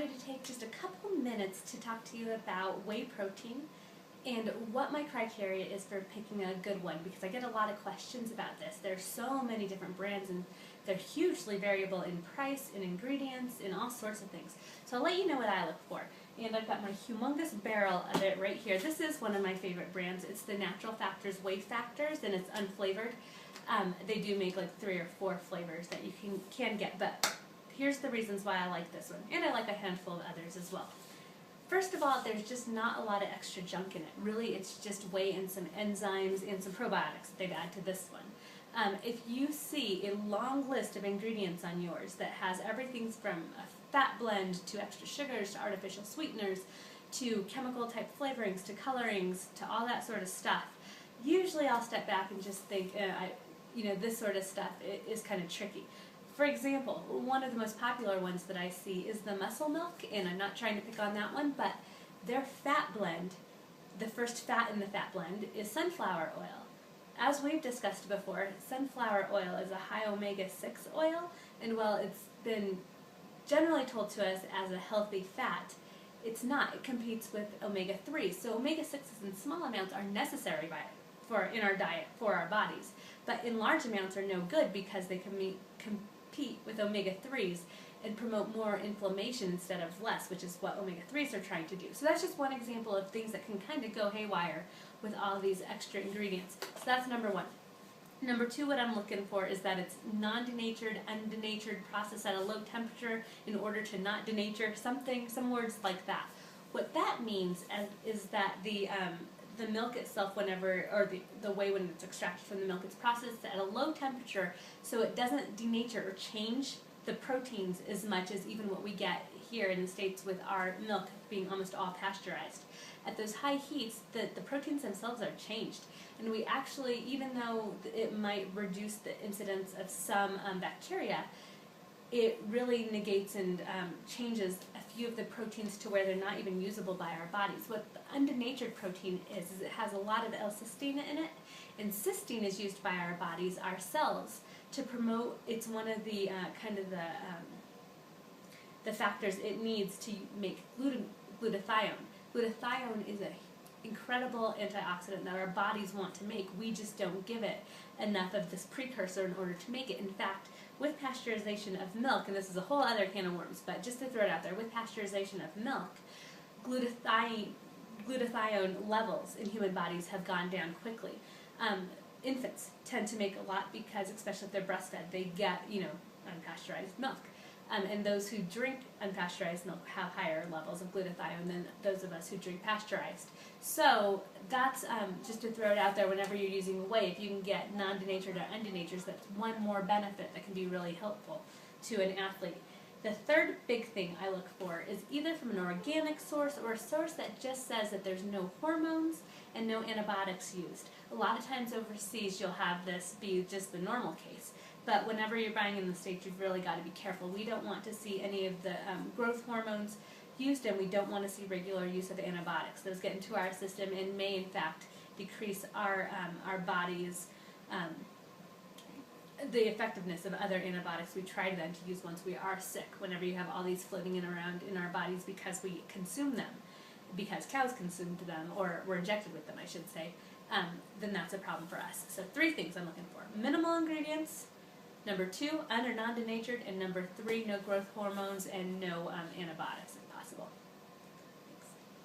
wanted to take just a couple minutes to talk to you about whey protein and what my criteria is for picking a good one, because I get a lot of questions about this. There's so many different brands and they're hugely variable in price, in ingredients, in all sorts of things. So I'll let you know what I look for. And I've got my humongous barrel of it right here. This is one of my favorite brands. It's the Natural Factors Whey Factors, and it's unflavored. They do make like 3 or 4 flavors that you can get, but here's the reasons why I like this one, and I like a handful of others as well. First of all, there's just not a lot of extra junk in it. Really, it's just whey and some enzymes and some probiotics that they've added to this one. If you see a long list of ingredients on yours that has everything from a fat blend to extra sugars to artificial sweeteners to chemical type flavorings to colorings to all that sort of stuff, usually I'll step back and just think, this sort of stuff is kind of tricky. For example, one of the most popular ones that I see is the muscle milk, and I'm not trying to pick on that one, but their fat blend, the first fat in the fat blend, is sunflower oil. As we've discussed before, sunflower oil is a high omega-6 oil, and while it's been generally told to us as a healthy fat, it's not. It competes with omega-3. So omega-6s in small amounts are necessary in our diet for our bodies, but in large amounts are no good because they compete with omega-3s and promote more inflammation instead of less, which is what omega-3s are trying to do. So that's just one example of things that can kind of go haywire with all these extra ingredients. So that's number one. Number two, what I'm looking for is that it's non-denatured, undenatured, processed at a low temperature in order to not denature, some words like that. What that means is that the milk itself, the whey when it's extracted from the milk, it's processed at a low temperature so it doesn't denature or change the proteins as much as even what we get here in the States with our milk being almost all pasteurized. At those high heats, the proteins themselves are changed, and we actually, even though it might reduce the incidence of some bacteria, it really negates and changes a few of the proteins to where they're not even usable by our bodies. What the undenatured protein is it has a lot of L-cysteine in it, and cysteine is used by our bodies, our cells, to promote, it's one of the the factors it needs to make glutathione. Glutathione is an incredible antioxidant that our bodies want to make. We just don't give it enough of this precursor in order to make it. In fact, with pasteurization of milk, and this is a whole other can of worms, but just to throw it out there, with pasteurization of milk, glutathione levels in human bodies have gone down quickly. Infants tend to make a lot because, especially if they're breastfed, they get, unpasteurized milk. And those who drink unpasteurized milk have higher levels of glutathione than those of us who drink pasteurized. So that's just to throw it out there. Whenever you're using whey, if you can get non-denatured or undenatured, that's one more benefit that can be really helpful to an athlete. The third big thing I look for is either from an organic source or a source that just says that there's no hormones and no antibiotics used. A lot of times overseas you'll have this be just the normal case. But whenever you're buying in the States, you've really got to be careful. We don't want to see any of the growth hormones used, and we don't want to see regular use of antibiotics. Those get into our system and may, in fact, decrease our body's the effectiveness of other antibiotics we try then to use once we are sick. Whenever you have all these floating around in our bodies because we consume them, because cows consumed them, or were injected with them, I should say, then that's a problem for us. So 3 things I'm looking for: minimal ingredients, number 2, un or non-denatured, and number 3, no growth hormones and no antibiotics if possible.